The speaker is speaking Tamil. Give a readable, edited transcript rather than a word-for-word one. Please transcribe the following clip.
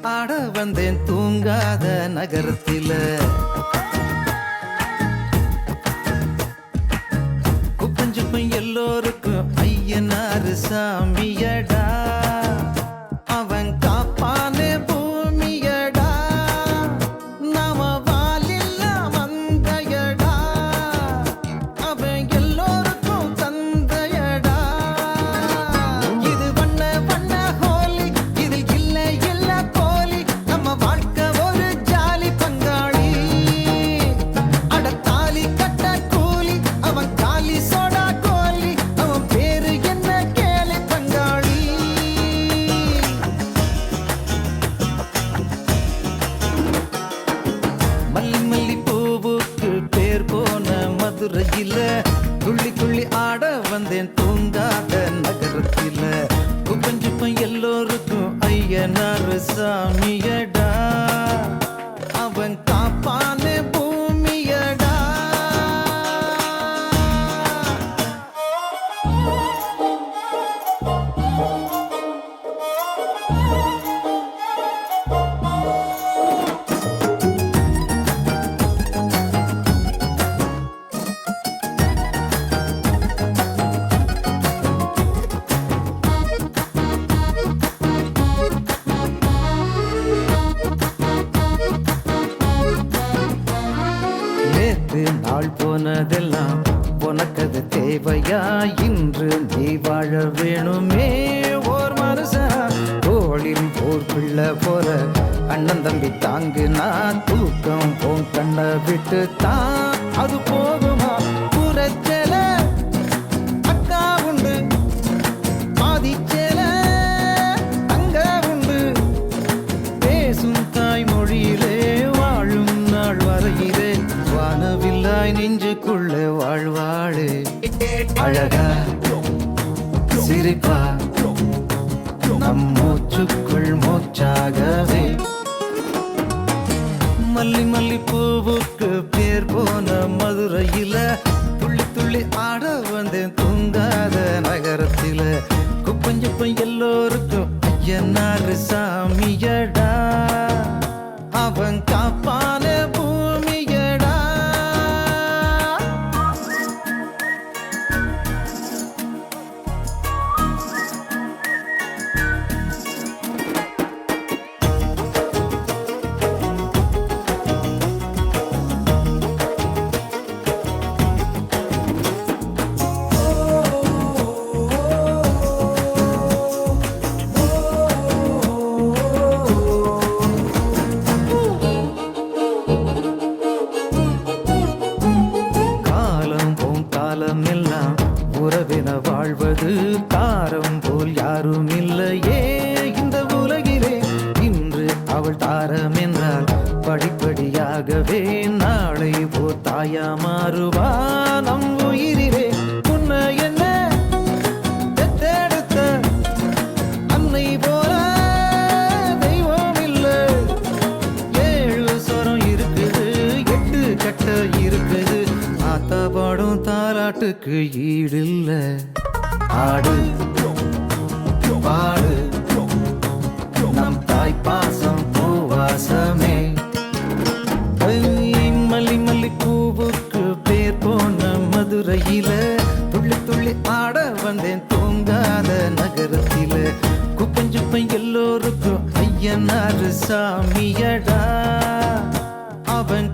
ஆட வந்தேன் தூங்காத நகரத்தில. குப்பஞ்சுப்பம் எல்லோருக்கும் ஐயனாரு சாமியடா, அவன் காப்பானே பூமியடா, நாம வாலில்ல வந்தையடா, அவன் எல்லோருக்கும் தந்தையடா. இது வண்ண வண்ண ஹோலி, இதில் இல்ல இல்ல கோலி, நம்ம வாழ்க்கை ஒரு ஜாலி பங்காளி. அட தாலி கட்ட கூலி, அவன் காலி சோடா கோலி, அவன் பேரு என்ன கேளு பங்காளி. மல்லி மல்லி பூவுக்கு பேர் போன மதுரையில, துள்ளி துள்ளி ஆட வந்தேன் தூங்காத நகரத்தில. குப்பஞ்சுப்பம் எல்லோருக்கும் ஐயனாரு சாமியடா, அவன் காப்பானே பூமியடா. நேத்து நாள் போனதெல்லாம் உனக்கது தேவையா? இன்று நீ வாழ வேணுமே ஓர் மனுஷனா. தோளில் ஓர் பிள்ளை போல அண்ணன் தம்பி தாங்குனா, தூக்கம் போன் கண்ண விட்டு தான் அது போகுமா? புறச்சல அக்கா உண்டு, ஆதிச்சல அங்க உண்டு, பேசும் தாய்மொழியிலே வாழும் நாள் வரையிலே, வானவில்லாய் நெஞ்சுக்குள்ள வாழ்வாடு. அழகா சிரிப்பா நம் மூச்சுக்குள் மூச்சாகவே. மல்லி மல்லி பூவுக்கு பேர் போன மதுரையில, துள்ளி துள்ளி ஆட வந்தேன் தூங்காத நகரத்தில. குப்பஞ்சுப்பம் எல்லோருக்கும் ஐயனாரு சாமியடா, அவன் காப்பான பூமியடா. காலம் எல்லாம் உறவென வாழ்வது, தாரம் போல் யாரும் இல்லையே இந்த உலகிலே. இன்று அவள் தாரம் என்றால் படிப்படியாகவே நாளை ஓர் தாயா மாறுவா நம் உயிரிலே. உன்னை என்ன பெற்றெடுத்த அன்னை போல தெய்வம் இல்லை. 7 சொரம் இருக்குது, 8 கட்ட இருக்குது, ஆத்தா பாடும் தாலாட்டுக்கு ஈடில்ல. ஆடு பாடு நம் தாய் பாசம் பூவாசமே. மல்லி மல்லி பூவுக்கு பேர் போன மதுரையில, துள்ளி துள்ளி ஆட வந்தேன் தூங்காத நகரத்தில. குப்பஞ்சுப்பம் எல்லோருக்கும் ஐயனாரு சாமியடா, அவன்